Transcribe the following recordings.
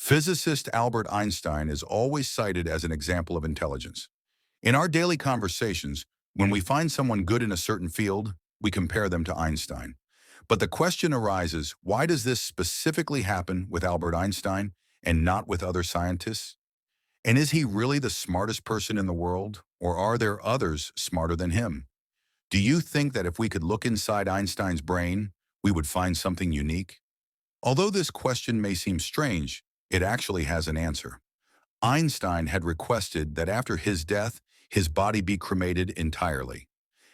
Physicist Albert Einstein is always cited as an example of intelligence. In our daily conversations, when we find someone good in a certain field, we compare them to Einstein. But the question arises, why does this specifically happen with Albert Einstein and not with other scientists? And is he really the smartest person in the world, or are there others smarter than him? Do you think that if we could look inside Einstein's brain, we would find something unique? Although this question may seem strange, it actually has an answer. Einstein had requested that after his death, his body be cremated entirely.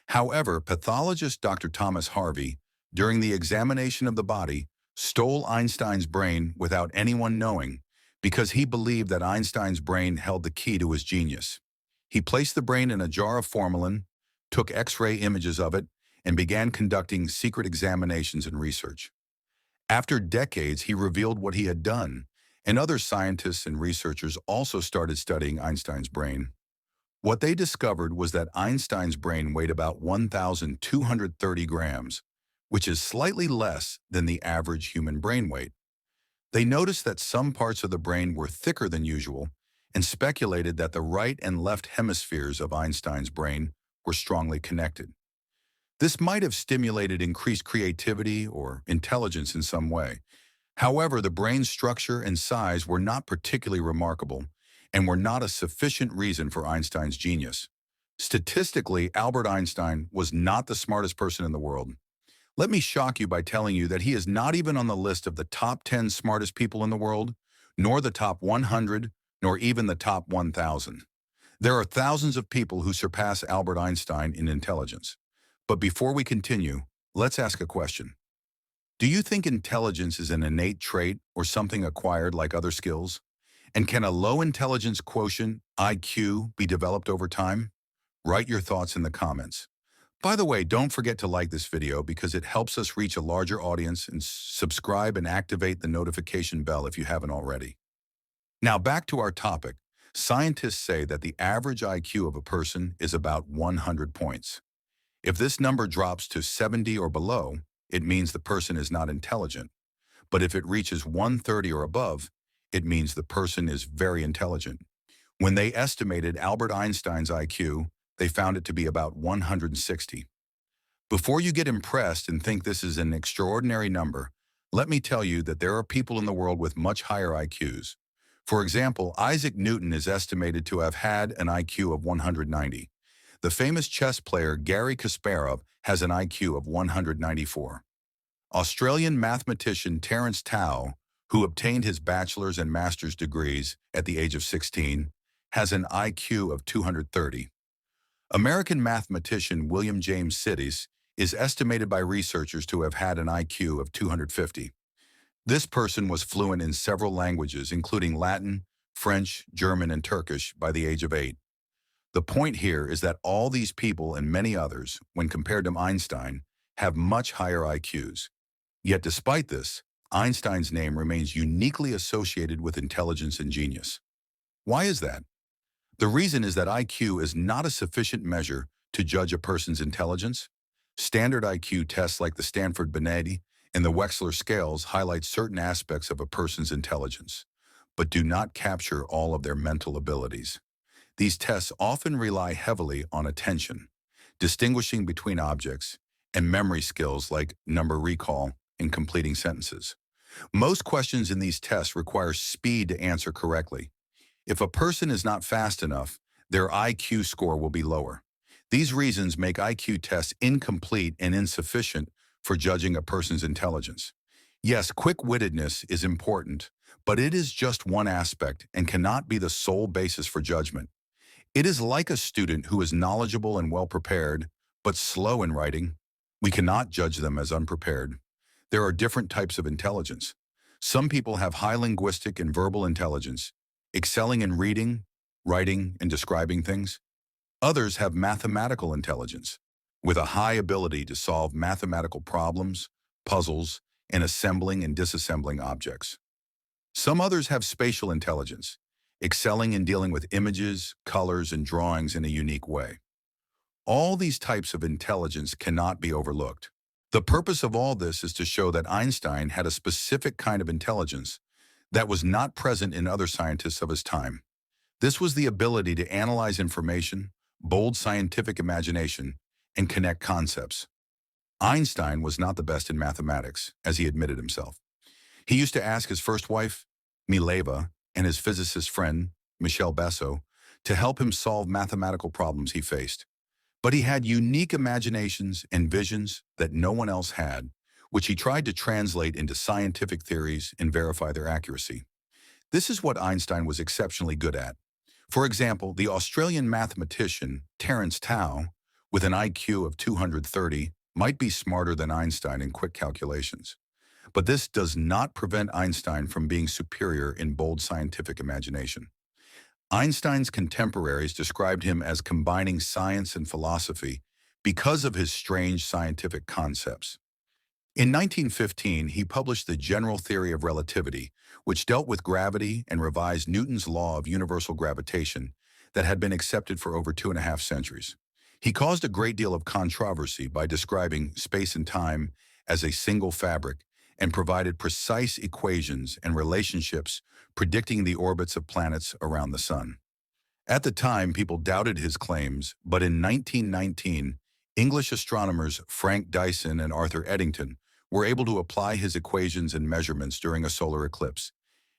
However, pathologist Dr. Thomas Harvey, during the examination of the body, stole Einstein's brain without anyone knowing because he believed that Einstein's brain held the key to his genius. He placed the brain in a jar of formalin, took X-ray images of it, and began conducting secret examinations and research. After decades, he revealed what he had done, and other scientists and researchers also started studying Einstein's brain. What they discovered was that Einstein's brain weighed about 1,230 grams, which is slightly less than the average human brain weight. They noticed that some parts of the brain were thicker than usual and speculated that the right and left hemispheres of Einstein's brain were strongly connected. This might have stimulated increased creativity or intelligence in some way. However, the brain's structure and size were not particularly remarkable and were not a sufficient reason for Einstein's genius. Statistically, Albert Einstein was not the smartest person in the world. Let me shock you by telling you that he is not even on the list of the top 10 smartest people in the world, nor the top 100, nor even the top 1,000. There are thousands of people who surpass Albert Einstein in intelligence. But before we continue, let's ask a question. Do you think intelligence is an innate trait or something acquired like other skills? And can a low intelligence quotient, IQ, be developed over time? Write your thoughts in the comments. By the way, don't forget to like this video because it helps us reach a larger audience, and subscribe and activate the notification bell if you haven't already. Now back to our topic. Scientists say that the average IQ of a person is about 100 points. If this number drops to 70 or below, it means the person is not intelligent. But if it reaches 130 or above, it means the person is very intelligent. When they estimated Albert Einstein's IQ, they found it to be about 160. Before you get impressed and think this is an extraordinary number, let me tell you that there are people in the world with much higher IQs. For example, Isaac Newton is estimated to have had an IQ of 190. The famous chess player Garry Kasparov has an IQ of 194. Australian mathematician Terence, who obtained his bachelor's and master's degrees at the age of 16, has an IQ of 230. American mathematician William James Sidis is estimated by researchers to have had an IQ of 250. This person was fluent in several languages, including Latin, French, German, and Turkish, by the age of 8. The point here is that all these people and many others, when compared to Einstein, have much higher IQs. Yet despite this, Einstein's name remains uniquely associated with intelligence and genius. Why is that? The reason is that IQ is not a sufficient measure to judge a person's intelligence. Standard IQ tests like the Stanford-Binet and the Wechsler scales highlight certain aspects of a person's intelligence, but do not capture all of their mental abilities. These tests often rely heavily on attention, distinguishing between objects, and memory skills like number recall and completing sentences. Most questions in these tests require speed to answer correctly. If a person is not fast enough, their IQ score will be lower. These reasons make IQ tests incomplete and insufficient for judging a person's intelligence. Yes, quick-wittedness is important, but it is just one aspect and cannot be the sole basis for judgment. It is like a student who is knowledgeable and well-prepared, but slow in writing. We cannot judge them as unprepared. There are different types of intelligence. Some people have high linguistic and verbal intelligence, excelling in reading, writing, and describing things. Others have mathematical intelligence, with a high ability to solve mathematical problems, puzzles, and assembling and disassembling objects. Some others have spatial intelligence, excelling in dealing with images, colors, and drawings in a unique way. All these types of intelligence cannot be overlooked. The purpose of all this is to show that Einstein had a specific kind of intelligence that was not present in other scientists of his time. This was the ability to analyze information, bold scientific imagination, and connect concepts. Einstein was not the best in mathematics, as he admitted himself. He used to ask his first wife, Mileva, and his physicist friend, Michel Besso, to help him solve mathematical problems he faced. But he had unique imaginations and visions that no one else had, which he tried to translate into scientific theories and verify their accuracy. This is what Einstein was exceptionally good at. For example, the Australian mathematician Terence, with an IQ of 230, might be smarter than Einstein in quick calculations. But this does not prevent Einstein from being superior in bold scientific imagination. Einstein's contemporaries described him as combining science and philosophy because of his strange scientific concepts. In 1915, he published the General Theory of Relativity, which dealt with gravity and revised Newton's law of universal gravitation that had been accepted for over 2.5 centuries. He caused a great deal of controversy by describing space and time as a single fabric and provided precise equations and relationships predicting the orbits of planets around the sun. At the time, people doubted his claims, but in 1919, English astronomers Frank Dyson and Arthur Eddington were able to apply his equations and measurements during a solar eclipse.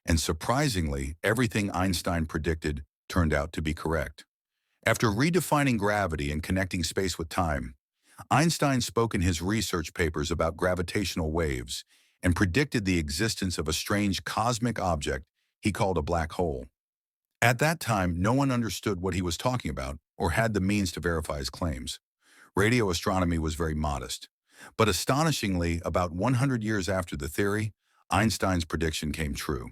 And surprisingly, everything Einstein predicted turned out to be correct. After redefining gravity and connecting space with time, Einstein spoke in his research papers about gravitational waves and predicted the existence of a strange cosmic object he called a black hole. At that time, no one understood what he was talking about or had the means to verify his claims. Radio astronomy was very modest. But astonishingly, about 100 years after the theory, Einstein's prediction came true.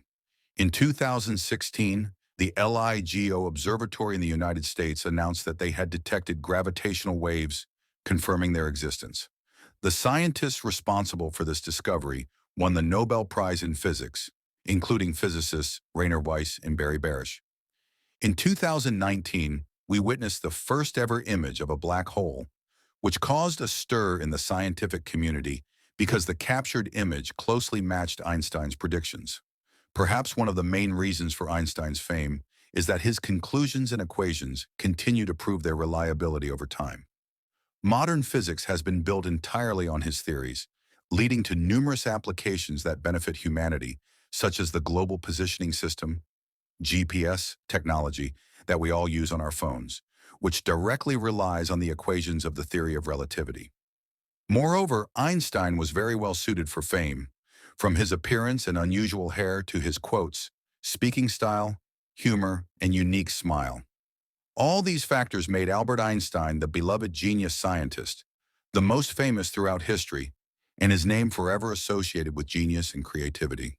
In 2016, the LIGO Observatory in the United States announced that they had detected gravitational waves, confirming their existence. The scientists responsible for this discovery won the Nobel Prize in Physics, including physicists Rainer Weiss and Barry Barish. In 2019, we witnessed the first ever image of a black hole, which caused a stir in the scientific community because the captured image closely matched Einstein's predictions. Perhaps one of the main reasons for Einstein's fame is that his conclusions and equations continue to prove their reliability over time. Modern physics has been built entirely on his theories, leading to numerous applications that benefit humanity, such as the global positioning system, GPS technology that we all use on our phones, which directly relies on the equations of the theory of relativity. Moreover, Einstein was very well suited for fame, from his appearance and unusual hair to his quotes, speaking style, humor, and unique smile. All these factors made Albert Einstein the beloved genius scientist, the most famous throughout history, and his name forever associated with genius and creativity.